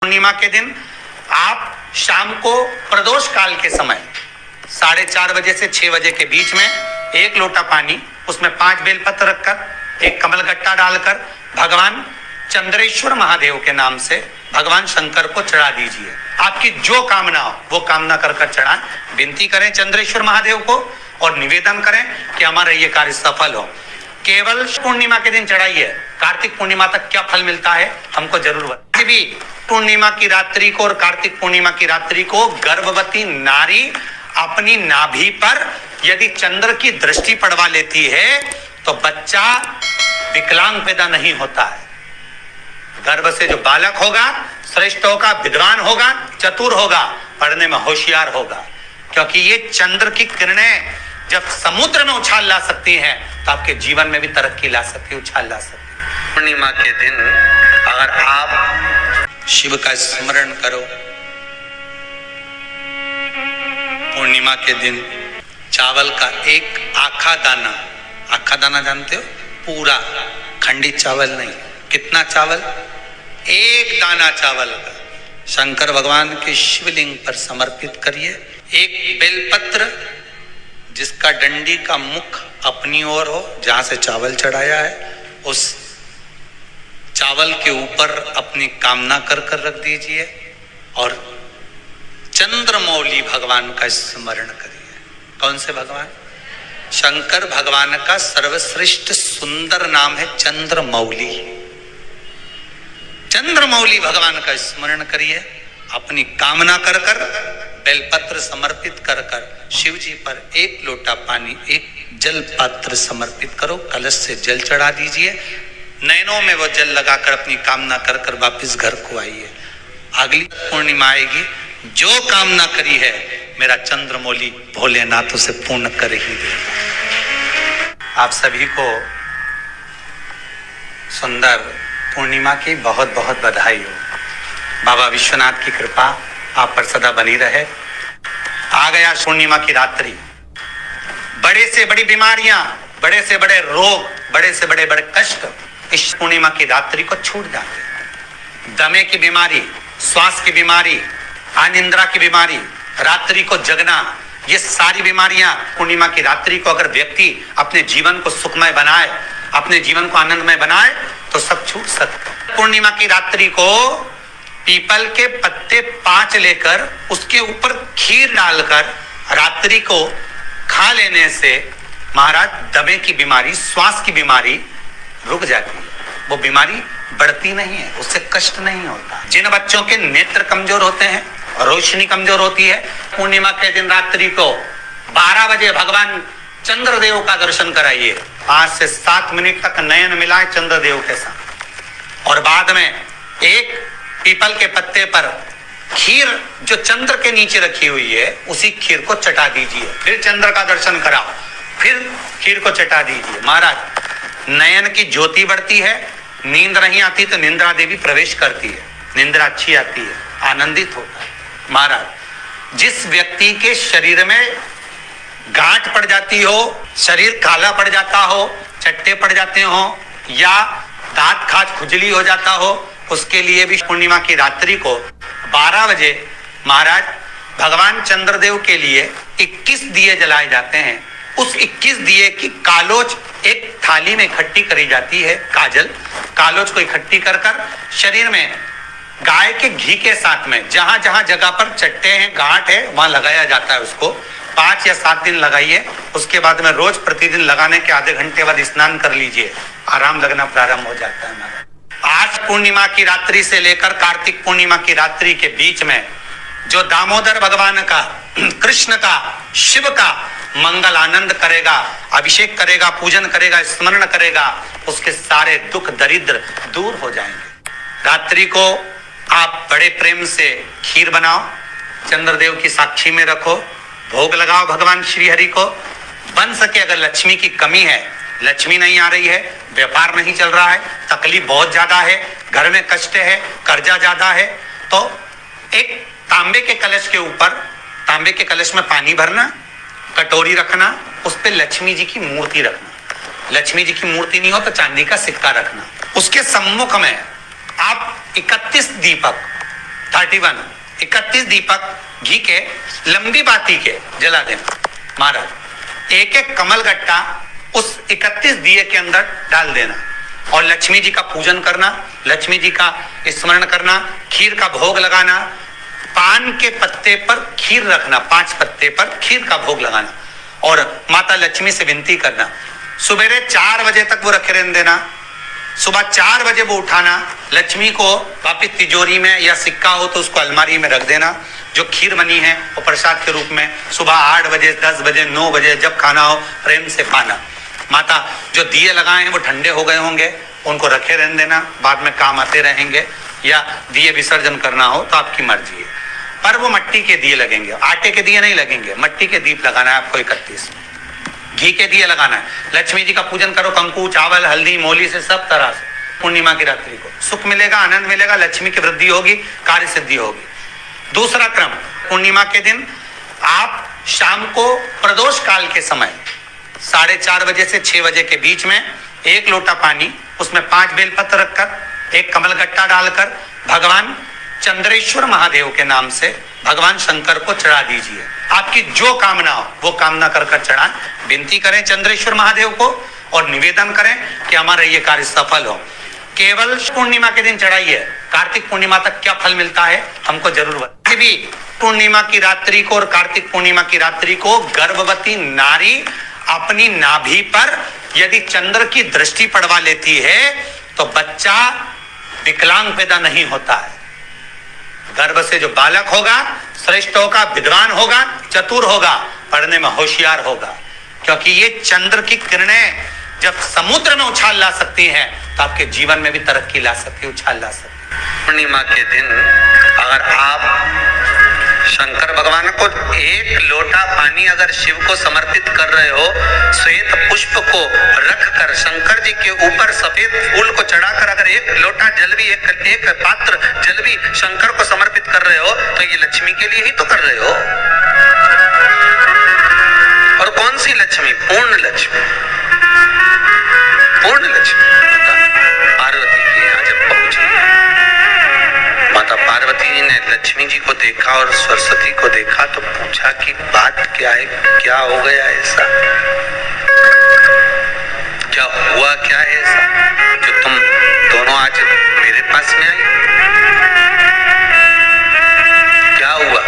पूर्णिमा के दिन आप शाम को प्रदोष काल के समय 4:30 बजे से 6 बजे के बीच में 1 लोटा पानी, उसमें 5 बेलपत्र रखकर, 1 कमलगट्टा डालकर भगवान चंद्रेश्वर महादेव के नाम से भगवान शंकर को चढ़ा दीजिए। आपकी जो कामना हो वो कामना कर कर चढ़ाएं। विनती करें चंद्रेश्वर महादेव को और निवेदन करें कि हमारा ये कार्य सफल हो। केवल पूर्णिमा के दिन चढ़ाइए। कार्तिक पूर्णिमा तक क्या फल मिलता है हमको जरूर बताइए। भी पूर्णिमा की रात्रि को और कार्तिक पूर्णिमा की रात्रि को गर्भवती नारी अपनी नाभि पर यदि चंद्र की दृष्टि पड़वा लेती है तो बच्चा विकलांग पैदा नहीं होता है। गर्भ से जो बालक होगा श्रेष्ठ होगा, विद्वान होगा, चतुर होगा, पढ़ने में होशियार होगा, क्योंकि ये चंद्र की किरणें जब समुद्र में उछाल ला सकती हैं तो आपके जीवन में भी तरक्की ला सकती है, उछाल ला सकती है। पूर्णिमा के दिन अगर आप शिव का स्मरण करो, पूर्णिमा के दिन चावल का एक आखा दाना जानते हो, पूरा खंडित चावल नहीं, कितना चावल, 1 दाना चावल का शंकर भगवान के शिवलिंग पर समर्पित करिए। 1 बेलपत्र जिसका डंडी का मुख अपनी ओर हो, जहां से चावल चढ़ाया है उस चावल के ऊपर अपनी कामना कर कर रख दीजिए और चंद्रमौली भगवान का स्मरण करिए। कौन से भगवान? शंकर भगवान का सर्वश्रेष्ठ सुंदर नाम है चंद्रमौली। चंद्रमौली भगवान का स्मरण करिए। अपनी कामना कर कर बेलपत्र समर्पित कर कर शिव जी पर 1 लोटा पानी, 1 जल पात्र समर्पित करो, कलश से जल चढ़ा दीजिए। नैनों में वो जल लगाकर अपनी कामना कर कर वापिस घर को आइए। अगली पूर्णिमा आएगी, जो कामना करी है मेरा चंद्रमौली भोलेनाथ उसे पूर्ण कर ही देगा। आप सभी को सुंदर पूर्णिमा की बहुत बहुत बधाई हो। बाबा विश्वनाथ की कृपा आप पर सदा बनी रहे। आ गया पूर्णिमा की रात्रि। बड़े से बड़ी बीमारियां, बड़े से बड़े रोग, बड़े से बड़े बड़े कष्ट इस पूर्णिमा की रात्रि को छूट जाते हैं। दमे की बीमारी, श्वास की बीमारी, अनिद्रा की बीमारी, रात्रि को जगना, ये सारी बीमारियां पूर्णिमा की रात्रि को अगर व्यक्ति अपने जीवन को सुखमय बनाए, अपने जीवन को आनंदमय बनाए तो सब छूट सकता। पूर्णिमा की रात्रि को पीपल के पत्ते 5 लेकर उसके ऊपर खीर डालकर रात्रि को खा लेने से महाराज दमे की बीमारी, श्वास की बीमारी रुक जाती है। वो बीमारी बढ़ती नहीं है, उससे कष्ट नहीं होता। जिन बच्चों के नेत्र कमजोर होते हैं, रोशनी कमजोर होती है, पूर्णिमा के दिन रात्रि को 12 बजे भगवान चंद्रदेव का दर्शन कराइए। 5 से 7 मिनट तक नयन मिलाए चंद्रदेव के साथ और बाद में एक पीपल के पत्ते पर खीर जो चंद्र के नीचे रखी हुई है उसी खीर को चटा दीजिए। फिर चंद्र का दर्शन कराओ, फिर खीर को चटा दीजिए। महाराज नयन की ज्योति बढ़ती है, नींद नहीं आती तो निंद्रा देवी प्रवेश करती है, निंद्रा अच्छी आती है, आनंदित होता है। महाराज जिस व्यक्ति के शरीर में गांठ पड़ जाती हो, शरीर काला पड़ जाता हो, चट्टे पड़ जाते हो या दांत खाज खुजली हो जाता हो, उसके लिए भी पूर्णिमा की रात्रि को 12 बजे महाराज भगवान चंद्रदेव के लिए 21 दिए जलाए जाते हैं। उस 21 दिए की कालोच एक थाली में इकट्ठी करी जाती है। कालोच को इकट्ठी कर कर शरीर में गाय के घी के साथ में जहां जहां जगह पर चट्टे हैं, गांठ है, वहां लगाया जाता है। उसको 5 या 7 दिन लगाइए। उसके बाद में रोज प्रतिदिन लगाने के आधे घंटे बाद स्नान कर लीजिए, आराम लगना प्रारंभ हो जाता है। आज पूर्णिमा की रात्रि से लेकर कार्तिक पूर्णिमा की रात्रि के बीच में जो दामोदर भगवान का, कृष्ण का, शिव का मंगल आनंद करेगा, अभिषेक करेगा, पूजन करेगा, स्मरण करेगा, उसके सारे दुख दरिद्र दूर हो जाएंगे। रात्रि को आप बड़े प्रेम से खीर बनाओ, चंद्रदेव की साक्षी में रखो, भोग लगाओ भगवान श्री हरि को। बन सके अगर लक्ष्मी की कमी है, लक्ष्मी नहीं आ रही है, व्यापार नहीं चल रहा है, तकलीफ बहुत ज्यादा है, घर में कष्ट है, कर्जा ज्यादा है, तो एक तांबे के कलश के ऊपर, तांबे के कलश में पानी भरना, कटोरी रखना, उस पे लक्ष्मी जी की मूर्ति रखना। लक्ष्मी जी की मूर्ति नहीं हो तो चांदी का सिक्का रखना। उसके सम्मुख में आप 31 दीपक 31 31 दीपक घी के लंबी बाती के जला देना। महाराज एक एक कमल गट्टा उस 31 दिए के अंदर डाल देना और लक्ष्मी जी का पूजन करना, लक्ष्मी जी का स्मरण करना, खीर का भोग लगाना, पान के पत्ते पर खीर रखना, 5 पत्ते पर खीर का भोग लगाना और माता लक्ष्मी से विनती करना। सुबेरे 4 बजे तक वो रखे रहने देना, सुबह 4 बजे वो उठाना, लक्ष्मी को वापिस तिजोरी में या सिक्का हो तो उसको अलमारी में रख देना। जो खीर बनी है वो प्रसाद के रूप में सुबह 8 बजे 10 बजे 9 बजे जब खाना हो प्रेम से खाना। माता जो दिए लगाए हैं वो ठंडे हो गए होंगे, उनको रखे रहने देना, बाद में काम आते रहेंगे, या दिए विसर्जन करना हो तो आपकी मर्जी है। पर वो मट्टी के दिए लगेंगे, आटे के दिए नहीं लगेंगे, मट्टी के दीप लगाना है आपको। 31 घी के दिए लगाना है। लक्ष्मी जी का पूजन करो, कंकु चावल हल्दी मोली से सब तरह से। पूर्णिमा की रात्रि को सुख मिलेगा, आनंद मिलेगा, लक्ष्मी की वृद्धि होगी, कार्य सिद्धि होगी। दूसरा क्रम, पूर्णिमा के दिन आप शाम को प्रदोष काल के समय 4:30 बजे से 6 बजे के बीच में 1 लोटा पानी, उसमें 5 बेलपत्र रखकर, 1 कमल गट्टा डालकर भगवान चंद्रेश्वर महादेव के नाम से भगवान शंकर को चढ़ा दीजिए। आपकी जो कामना हो वो कामना कर चढ़ाएं, विनती करें चंद्रेश्वर महादेव को और निवेदन करें कि हमारा ये कार्य सफल हो। केवल पूर्णिमा के दिन चढ़ाइए, कार्तिक पूर्णिमा तक क्या फल मिलता है हमको जरूर बताइए। भी पूर्णिमा की रात्रि को और कार्तिक पूर्णिमा की रात्रि को गर्भवती नारी अपनी नाभि पर यदि चंद्र की दृष्टि पड़वा लेती है तो बच्चा विकलांग पैदा नहीं होता है। गर्भ से जो बालक होगा श्रेष्ठ होगा, विद्वान होगा, चतुर होगा, पढ़ने में होशियार होगा, क्योंकि ये चंद्र की किरणें जब समुद्र में उछाल ला सकती हैं तो आपके जीवन में भी तरक्की ला सकती है, उछाल ला सकती है। पूर्णिमा के दिन अगर आप शंकर भगवान को 1 लोटा पानी अगर शिव को समर्पित कर रहे हो, श्वेत पुष्प को रखकर शंकर जी के ऊपर सफेद फूल को चढ़ाकर अगर 1 लोटा जल भी एक पात्र जल भी शंकर को समर्पित कर रहे हो तो ये लक्ष्मी के लिए ही तो कर रहे हो। और कौन सी लक्ष्मी? पूर्ण लक्ष्मी। पूर्ण लक्ष्मी पार्वती के यहाँ जब पहुंची, माता पार्वती जी ने लक्ष्मी जी को देखा और सरस्वती को देखा तो पूछा कि बात क्या है, क्या हो गया ऐसा, क्या हुआ, क्या है ऐसा जो तुम दोनों आज मेरे पास में आई, क्या हुआ?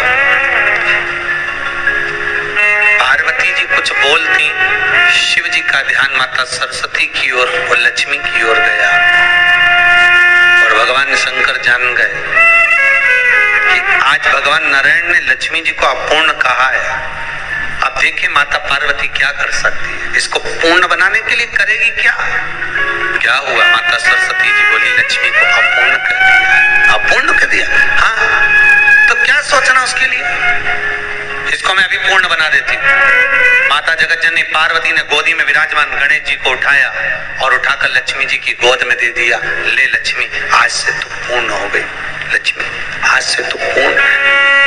पार्वती जी कुछ बोलती, शिव जी का ध्यान माता सरस्वती की ओर और लक्ष्मी की ओर गया और भगवान शंकर जान गए कि आज भगवान नारायण ने लक्ष्मी जी को अपूर्ण कहा है। अब देखिए माता पार्वती क्या कर सकती है, इसको पूर्ण बनाने के लिए करेगी क्या? क्या हुआ? माता सरस्वती जी बोली लक्ष्मी को अपूर्ण कर दिया। अपूर्ण कर दिया? हाँ, तो क्या सोचना उसके लिए, इसको मैं अभी पूर्ण बना देती हूँ। माता जगत जननी पार्वती ने गोदी में विराजमान गणेश जी को उठाया और उठाकर लक्ष्मी जी की गोद में दे दिया। ले लक्ष्मी, आज से तू पूर्ण हो गई। लक्ष्मी, आज से तू पूर्ण है।